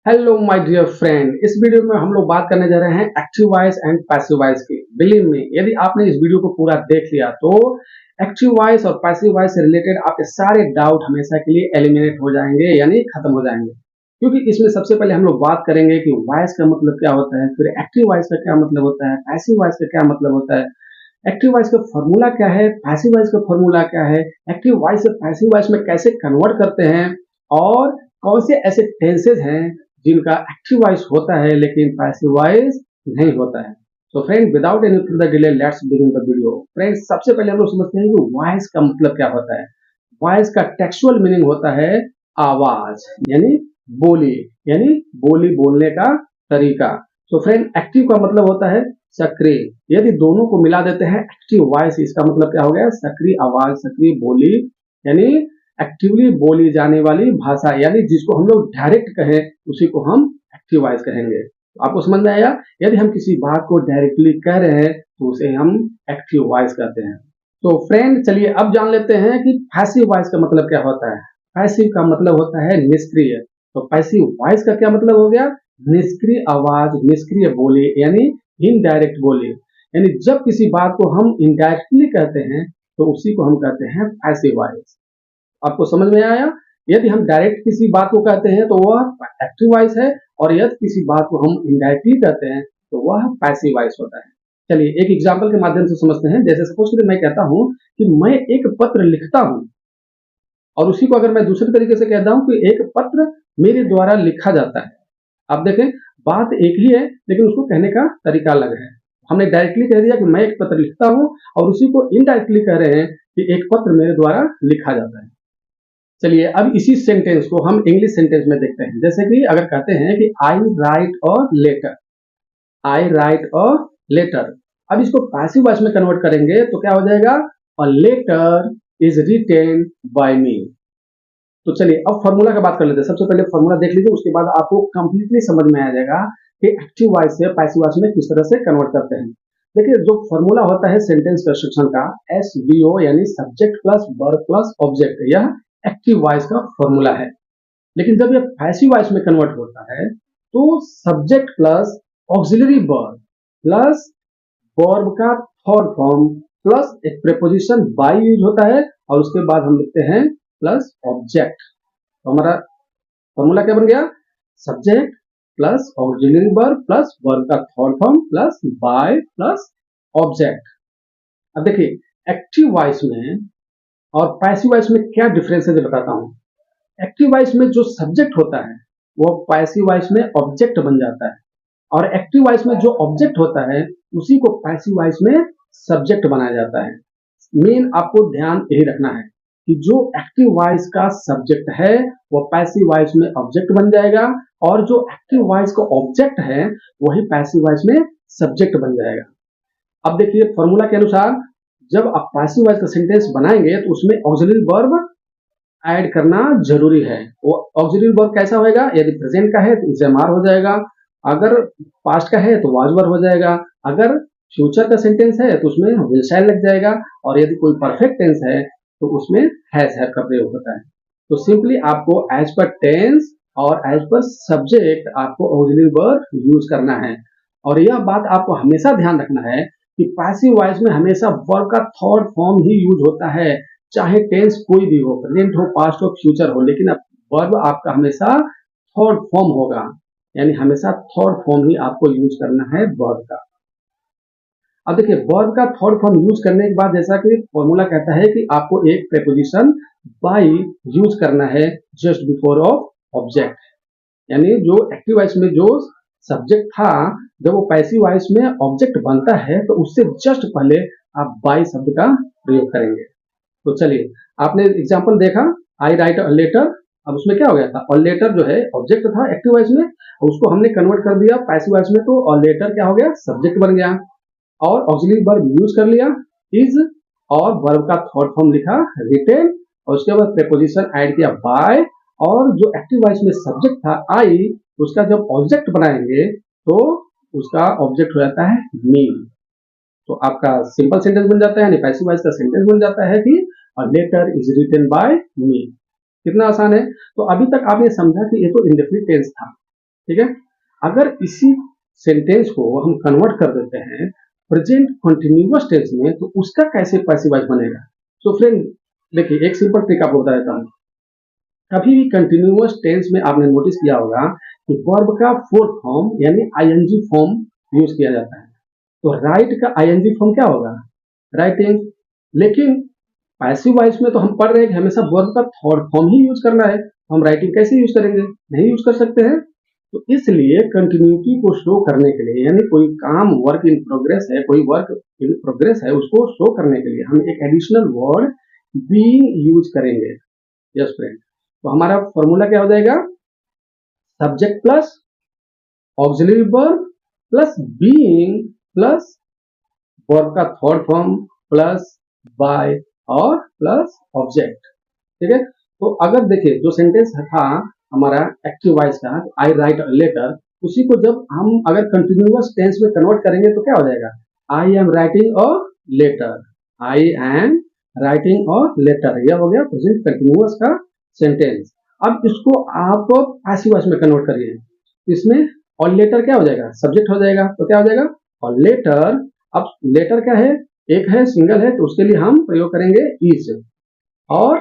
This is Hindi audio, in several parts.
हेलो माय डियर फ्रेंड, इस वीडियो में हम लोग बात करने जा रहे हैं active voice and passive voice की। बिलीव मी, यदि आपने इस वीडियो को पूरा देख लिया तो एक्टिव वॉइस और पैसिव वॉइस से रिलेटेड आपके सारे डाउट हमेशा के लिए एलिमिनेट हो जाएंगे, यानी खत्म हो जाएंगे। क्योंकि इसमें सबसे पहले हम लोग बात करेंगे कि वॉइस का मतलब क्या होता है, फिर एक्टिव वॉइस का क्या मतलब होता है, पैसिव वॉइस का क्या मतलब होता है, एक्टिव वॉइस का फॉर्मूला क्या है, पैसिव वॉइस का फॉर्मूला क्या है, एक्टिव वॉइस से पैसिव वॉइस में कैसे कन्वर्ट करते हैं, और कौन से ऐसे टेंसेज हैं जिनका एक्टिव वॉइस होता है लेकिन पैसिव वॉइस नहीं होता है। तो friend, without any further delay let's begin the video. Friend, सबसे पहले हम लोग समझते हैं कि वॉइस का मतलब क्या होता है। वॉइस का टेक्सुअल मीनिंग होता है आवाज, यानी बोली, यानी बोली बोलने का तरीका। तो फ्रेंड, एक्टिव का मतलब होता है सक्रिय। यदि दोनों को मिला देते हैं एक्टिव वॉइस, इसका मतलब क्या हो गया, सक्रिय आवाज, सक्रिय बोली, यानी एक्टिवली बोली जाने वाली भाषा, यानी जिसको हम लोग डायरेक्ट कहें उसी को हम एक्टिव वॉइस कहेंगे। तो आपको समझ में आया, यदि हम किसी बात को डायरेक्टली कह रहे हैं तो उसे हम एक्टिव वॉइस कहते हैं। तो फ्रेंड, चलिए अब जान लेते हैं कि पैसिव वॉइस का मतलब क्या होता है। पैसिव का मतलब होता है निष्क्रिय। तो पैसिव वॉइस का क्या मतलब हो गया, निष्क्रिय आवाज, निष्क्रिय बोली, यानी इनडायरेक्ट बोली। यानी जब किसी बात को हम इनडायरेक्टली कहते हैं तो उसी को हम कहते हैं पैसिव वॉइस। आपको समझ में आया, यदि हम डायरेक्ट किसी बात को कहते हैं तो वह एक्टिव वॉइस है, और यदि किसी बात को हम इनडायरेक्टली कहते हैं तो वह पैसिव वॉइस होता है। चलिए एक एग्जांपल के माध्यम से समझते हैं। जैसे सपोज करिए मैं कहता हूं कि मैं एक पत्र लिखता हूं, और उसी को अगर मैं दूसरे तरीके से कहता हूं कि एक पत्र मेरे द्वारा लिखा जाता है। आप देखें, बात एक ही है लेकिन उसको कहने का तरीका अलग है। हमने डायरेक्टली कह दिया कि मैं एक पत्र लिखता हूं, और उसी को इनडायरेक्टली कह रहे हैं कि एक पत्र मेरे द्वारा लिखा जाता है। चलिए अब इसी सेंटेंस को हम इंग्लिश सेंटेंस में देखते हैं। जैसे कि अगर कहते हैं कि I write a letter, I write a letter. अब इसको पैसिव वॉइस में कन्वर्ट करेंगे तो क्या हो जाएगा, a letter is written by me. तो चलिए अब फॉर्मूला का बात कर लेते हैं। सबसे पहले फॉर्मूला देख लीजिए, उसके बाद आपको कंप्लीटली समझ में आ जाएगा कि एक्टिव वॉइस से पैसिव वॉइस में किस तरह से कन्वर्ट करते हैं। देखिए, जो फॉर्मूला होता है सेंटेंस कंस्ट्रक्शन का, SVO यानी subject plus verb plus object, यह एक्टिव वॉइस का फॉर्मूला है। लेकिन जब यह पैसिव वॉइस में कन्वर्ट होता है तो subject plus auxiliary verb plus verb का थर्ड फॉर्म प्लस एक प्रीपोजिशन बाय यूज होता है, और उसके बाद हम लिखते हैं प्लस ऑब्जेक्ट। तो हमारा फॉर्मूला क्या बन गया, subject plus auxiliary verb plus verb का third form plus by plus object. अब देखिए, एक्टिव वॉइस में और पैसिव वॉइस में क्या डिफरेंस है, बताता हूं। एक्टिव वॉइस में जो सब्जेक्ट होता है वो पैसिव वॉइस में ऑब्जेक्ट बन जाता है, और एक्टिव वॉइस में जो ऑब्जेक्ट होता है उसी को पैसिव वॉइस में सब्जेक्ट बनाया जाता है। मेन आपको ध्यान यही रखना है कि जो एक्टिव वॉइस का सब्जेक्ट है वो पैसिव वॉइस में ऑब्जेक्ट बन जाएगा, और जो एक्टिव वॉइस का ऑब्जेक्ट है वही पैसिव वॉइस में सब्जेक्ट बन जाएगा। अब देखिए फॉर्मूला के अनुसार, जब आप पैसिव वॉइस का सेंटेंस बनाएंगे तो उसमें ऑक्सिलरी वर्ब ऐड करना जरूरी है। वो ऑक्सिलरी वर्ब कैसा होएगा, यदि प्रेजेंट का है तो इज एम आर हो जाएगा, अगर पास्ट का है तो वाज वर हो जाएगा, अगर फ्यूचर का सेंटेंस है तो उसमें विल शैल लग जाएगा, और यदि कोई परफेक्ट टेंस है तो उसमें हैज हैव का प्रयोग होता है। तो सिंपली आपको एज पर टेंस और एज पर सब्जेक्ट आपको ऑक्सिलरी वर्ब यूज करना है। और यह बात आपको हमेशा ध्यान रखना है कि पैसिव वॉइस में हमेशा वर्ब का थर्ड फॉर्म ही यूज होता है, चाहे टेंस कोई भी हो, प्रेजेंट हो, पास्ट हो, फ्यूचर हो, लेकिन वर्ब आपका हमेशा थर्ड फॉर्म होगा, यानी हमेशा थर्ड फॉर्म ही आपको यूज करना है वर्ब का। अब देखिए, वर्ब का थर्ड फॉर्म यूज करने के बाद जैसा कि फॉर्मूला कहता है कि आपको एक प्रीपोजिशन बाय यूज करना है जस्ट बिफोर ऑफ ऑब्जेक्ट। यानी जो एक्टिव वॉइस में जो सब्जेक्ट था, जब वो पैसिव वॉइस में ऑब्जेक्ट बनता है तो उससे जस्ट पहले आप बाय शब्द का प्रयोग करेंगे। तो चलिए, आपने एग्जांपल देखा, आई राइट अ लेटर। अब उसमें क्या हो गया था, और लेटर जो है ऑब्जेक्ट था एक्टिव वॉइस में, उसको हमने कन्वर्ट कर दिया पैसिव वॉइस में, तो और लेटर क्या हो गया, सब्जेक्ट बन गया, और ऑक्सिलरी वर्ब यूज कर लिया इज, और वर्ब का थर्ड फॉर्म लिखा रिटेन, और उसके बाद प्रीपोजिशन ऐड किया बाय, और जो एक्टिव वॉइस में सब्जेक्ट था आई, उसका जब ऑब्जेक्ट बनाएंगे तो उसका ऑब्जेक्ट हो जाता है मी। तो आपका सिंपल सेंटेंस बन जाता है, यानी पैसिव वॉइस का सेंटेंस बन जाता है कि a letter is written by me. कितना आसान है। तो अभी तक आपने समझा कि ये तो इंडेफिनिट टेंस था, ठीक है। अगर इसी सेंटेंस को हम कन्वर्ट कर देते हैं प्रेजेंट कंटिन्यूअस टेंस में, तो उसका कैसे पैसिव वॉइस बनेगा? तो फ्रेंड देखिए, एक सिंपल ट्रिक आपको बता देता हूँ। कभी भी कंटिन्यूअस टेंस में आपने नोटिस किया होगा कि वर्ब का फोर्थ फॉर्म यानी आईएनजी फॉर्म यूज किया जाता है। तो राइट का आईएनजी फॉर्म क्या होगा? राइटिंग। लेकिन पैसिव वॉइस में तो हम पढ़ रहे हैं कि हमेशा वर्ब का थर्ड फॉर्म ही यूज करना है। हम राइटिंग कैसे यूज करेंगे? नहीं यूज कर सकते हैं। तो इसलिए कंटिन्यूटी को शो करने के लिए, यानी कोई काम वर्क इन प्रोग्रेस है, कोई वर्क इन प्रोग्रेस है, उसको शो करने के लिए हम एक एडिशनल वर्ड बीइंग यूज करेंगे। Yes friend. तो हमारा फॉर्मूला क्या हो जाएगा? Subject plus auxiliary verb plus being plus verb का थर्ड फॉर्म प्लस बाय और प्लस ऑब्जेक्ट। ठीक है। तो अगर देखिए जो सेंटेंस था हमारा एक्टिव वॉइस का, आई राइट अ लेटर, उसी को जब हम अगर कंटिन्यूअस टेंस में कन्वर्ट करेंगे तो क्या हो जाएगा? I am writing a letter. I am writing a letter, यह हो गया प्रेजेंट कंटिन्यूअस का सेंटेंस। अब इसको आप पैसिव वॉइस में कन्वर्ट करिए। इसमें और लेटर क्या हो जाएगा? सब्जेक्ट हो जाएगा। तो क्या हो जाएगा? और लेटर। अब लेटर क्या है? एक है, सिंगल है, तो उसके लिए हम प्रयोग करेंगे इज। और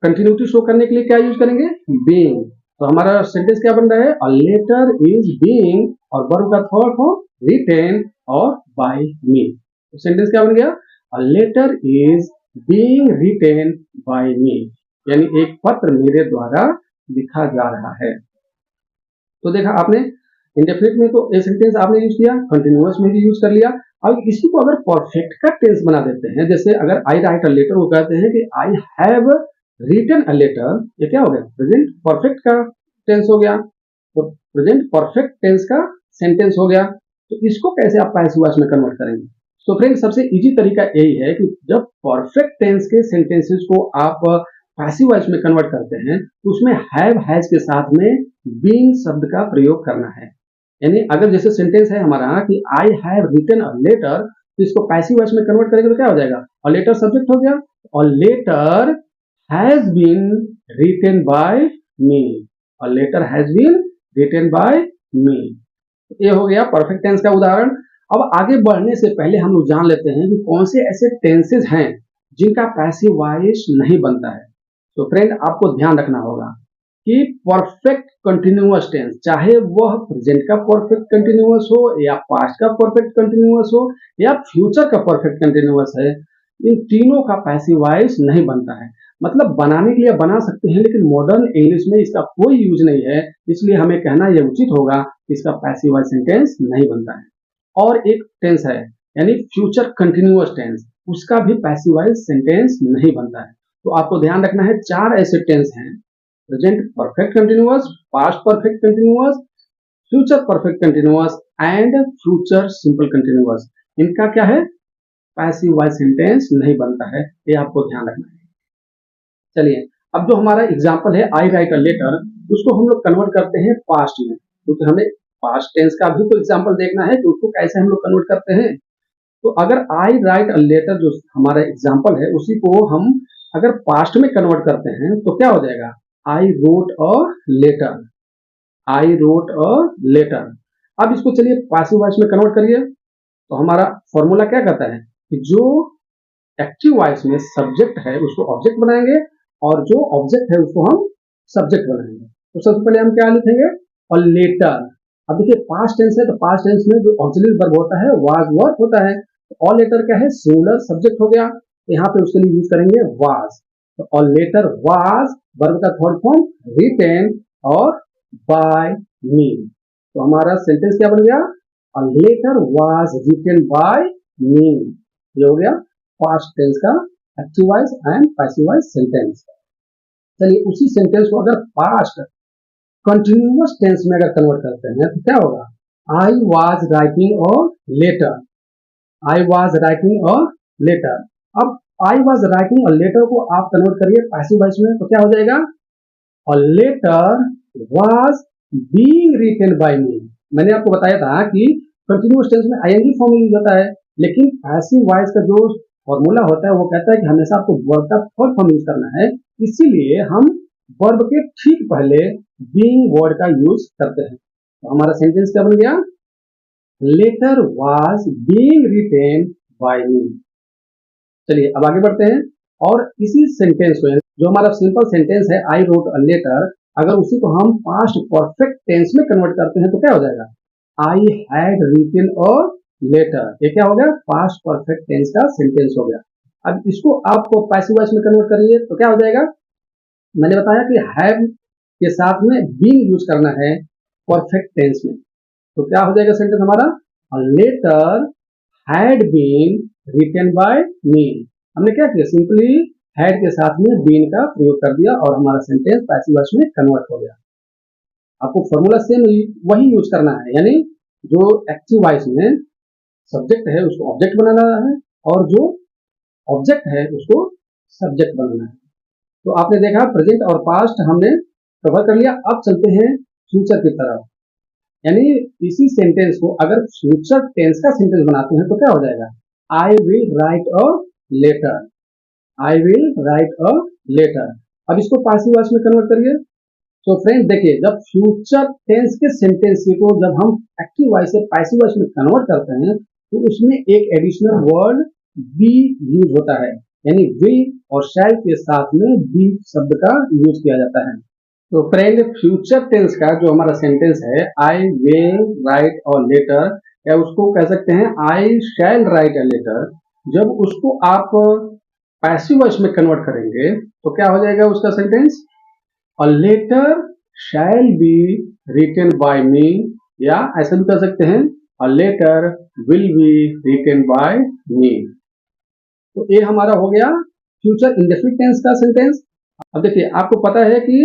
कंटिन्यूटी शो करने के लिए क्या यूज करेंगे? बीइंग। तो हमारा सेंटेंस क्या बन रहा है? अ लेटर इज बीइंग और वर्ब का थर्ड फॉर्म रिटेन और बाय मी। तो सेंटेंस क्या बन गया? A letter is being written by me, यानी एक पत्र मेरे द्वारा लिखा जा रहा है। तो देखा आपने, इंडेफिनिट में तो ए सेंटेंस आपने यूज किया, कंटिन्यूअस में भी यूज कर लिया। अब इसी को अगर परफेक्ट का टेंस बना देते हैं, जैसे अगर आई राइट अ लेटर वो कहते हैं कि I have written a letter, ये क्या हो गया? प्रेजेंट परफेक्ट का टेंस हो गया। तो प्रेजेंट परफेक्ट टेंस का सेंटेंस हो गया। तो इसको कैसे आप पैसिव वॉइस में कन्वर्ट करेंगे? तो फ्रेंड सबसे इजी तरीका यही है कि जब परफेक्ट टेंस के सेंटेंसेस को आप पैसिव वॉइस में कन्वर्ट करते हैं तो उसमें हैव हैज के साथ में बीइंग शब्द का प्रयोग करना है। यानी अगर जैसे सेंटेंस है हमारा कि I have written a letter, तो इसको पैसिव वॉइस में कन्वर्ट करेंगे तो क्या हो जाएगा? और लेटर सब्जेक्ट हो गया और letter has been written by me, और letter has been written by me. ये हो गया परफेक्ट टेंस का उदाहरण। अब आगे बढ़ने से पहले हम लोग जान लेते हैं कि कौन से ऐसे टेंसेज हैं जिनका पैसिव वॉइस नहीं बनता है। तो फ्रेंड आपको ध्यान रखना होगा कि परफेक्ट कंटिन्यूअस टेंस, चाहे वह प्रेजेंट का परफेक्ट कंटिन्यूअस हो या पास्ट का परफेक्ट कंटिन्यूअस हो या फ्यूचर का परफेक्ट कंटिन्यूअस है, इन तीनों का पैसिव वॉइस नहीं बनता है। मतलब बनाने के लिए बना सकते हैं, लेकिन मॉडर्न इंग्लिश में इसका कोई यूज नहीं है, इसलिए हमें कहना यह उचित होगा कि इसका पैसिव वॉइस सेंटेंस नहीं बनता है। और एक टेंस है यानी फ्यूचर कंटिन्यूअस टेंस, उसका भी पैसिव वॉइस सेंटेंस नहीं बनता है। तो आपको ध्यान रखना है, चार ऐसे टेंस हैं: present perfect continuous, past perfect continuous, future perfect continuous and future simple continuous. इनका क्या है? पैसिव वॉइस सेंटेंस नहीं बनता है, ये आपको ध्यान रखना है। चलिए, अब जो हमारा एग्जाम्पल है आई राइट अ लेटर, उसको हम लोग कन्वर्ट करते हैं पास्ट में, क्योंकि हमें पास्ट टेंस का भी तो एग्जाम्पल देखना है कि उसको कैसे हम लोग कन्वर्ट करते हैं। तो अगर आई राइट अ लेटर जो हमारा एग्जाम्पल है, उसी को हम अगर पास्ट में कन्वर्ट करते हैं तो क्या हो जाएगा? I wrote a letter. I wrote a letter. अब इसको चलिए पैसिव वॉइस में कन्वर्ट करिए। तो हमारा फॉर्मूला क्या कहता है कि जो एक्टिव वॉइस में सब्जेक्ट है उसको ऑब्जेक्ट बनाएंगे और जो ऑब्जेक्ट है उसको हम सब्जेक्ट बनाएंगे। तो सबसे पहले हम क्या लिखेंगे? A letter. अब देखिए पास्ट टेंस है, तो पास्ट टेंस में जो ऑक्सिलरी वर्ब होता है वाज वर्ब होता है। तो ऑल लेटर क्या है? सिंगुलर सब्जेक्ट हो गया। यहाँ पे उसके लिए यूज करेंगे वाज। तो ऑल लेटर वाज, वर्ब का थर्ड फॉर्म रिटेन और बाय मी। तो हमारा सेंटेंस क्या बन गया? A letter was written by me. ये हो गया पास्ट टेंस का active voice and passive voice sentence. चलिए उसी सेंटेंस को अगर पास्ट कंटिन्यूअस टेंस में अगर कन्वर्ट करते हैं तो क्या होगा? I was writing a letter. I was writing a letter. अब I was writing a letter को आप कन्वर्ट करिए पैसिव वॉइस में, तो क्या हो जाएगा? A letter was being written by me. मैंने आपको बताया था कि कंटिन्यूअस टेंस में आईएनजी फॉर्म यूज होता है, लेकिन पैसिव वॉइस का जो फॉर्मूला होता है वो कहता है कि हमेशा आपको वर्ब का थर्ड फॉर्म यूज करना है। इसीलिए हम वर्ब के ठीक पहले बीइंग वर्ड का यूज करते हैं। तो हमारा सेंटेंस क्या बन गया? Letter was being written by me. चलिए अब आगे बढ़ते हैं और इसी सेंटेंस को, जो हमारा सिंपल सेंटेंस है आई रोट अ लेटर, अगर उसी को हम पास्ट परफेक्ट टेंस में कन्वर्ट करते हैं तो क्या हो जाएगा? I had written a letter. ये क्या हो गया? पास्ट परफेक्ट टेंस का सेंटेंस हो गया। अब इसको आपको पैसिव वॉइस में कन्वर्ट करिए तो क्या हो जाएगा? मैंने बताया कि हैव के साथ में बीइंग यूज करना है परफेक्ट टेंस में। तो क्या हो जाएगा सेंटेंस हमारा? Letter had been written by me. हमने क्या किया? सिंपली हैड के साथ में बीन का प्रयोग कर दिया और हमारा सेंटेंस पैसिव वॉइस में कन्वर्ट हो गया। आपको फॉर्मूला सेम वही यूज करना है, यानी जो एक्टिव वॉइस में सब्जेक्ट है उसको ऑब्जेक्ट बनाना है और जो ऑब्जेक्ट है उसको सब्जेक्ट बनाना है। तो आपने देखा प्रेजेंट और पास्ट हमने कवर कर लिया। अब चलते हैं फ्यूचर की तरफ, यानी इसी सेंटेंस को अगर फ्यूचर टेंस का सेंटेंस बनाते हैं तो क्या हो जाएगा? I will write a letter. I will write a letter. अब इसको पैसिव वॉइस में कन्वर्ट करिए। तो फ्रेंड देखिए, जब फ्यूचर टेंस के सेंटेंस को जब हम एक्टिव वॉइस से पैसिव वॉइस में कन्वर्ट करते हैं तो उसमें एक एडिशनल वर्ड बी यूज होता है, यानी विल और शैल के साथ में बी शब्द का यूज किया जाता है। तो फ्रेंड फ्यूचर टेंस का जो हमारा सेंटेंस है I will write a letter, या उसको कह सकते हैं आई शैल राइट अ लेटर, जब उसको आप पैसिव वॉइस में कन्वर्ट करेंगे तो क्या हो जाएगा उसका sentence? A letter shall be written by me, या ऐसा भी कह सकते हैं a letter will be written by me. तो ये हमारा हो गया फ्यूचर इंडेफिनिट टेंस का सेंटेंस। अब देखिए, आपको पता है कि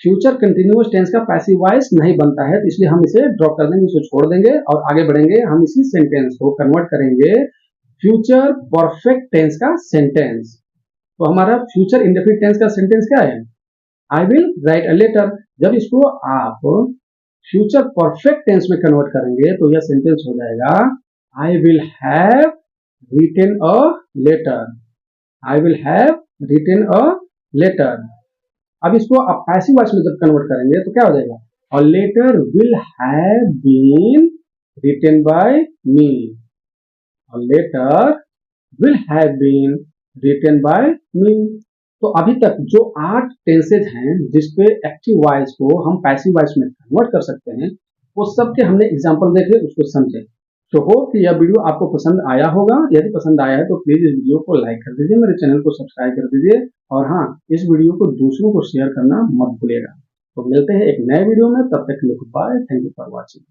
फ्यूचर कंटिन्यूअस टेंस का पैसिव वॉइस नहीं बनता है, तो इसलिए हम इसे ड्रॉप कर देंगे, इसे छोड़ देंगे और आगे बढ़ेंगे। हम इसी सेंटेंस को कन्वर्ट करेंगे फ्यूचर परफेक्ट टेंस का सेंटेंस। तो हमारा फ्यूचर इंडेफिनिट टेंस का सेंटेंस क्या है? I will write a letter. जब इसको आप फ्यूचर परफेक्ट टेंस में कन्वर्ट करेंगे तो यह सेंटेंस हो जाएगा I will have written a letter. I will have written a letter. अब इसको आप पैसिव वॉइस में जब कन्वर्ट करेंगे तो क्या हो जाएगा? A letter will have been written by me. A letter will have been written by me. तो अभी तक जो 8 टेंसेज हैं जिसपे एक्टिव वॉइस को हम पैसिव वॉइस में कन्वर्ट कर सकते हैं, वो सब के हमने एग्जांपल देखे, उसको समझे। तो होप कि यह वीडियो आपको पसंद आया होगा। यदि पसंद आया है तो प्लीज इस वीडियो को लाइक कर दीजिए, मेरे चैनल को सब्सक्राइब कर दीजिए और हाँ, इस वीडियो को दूसरों को शेयर करना मत भूलिएगा। तो मिलते हैं एक नए वीडियो में, तब तक के लिए good bye. Thank you for watching.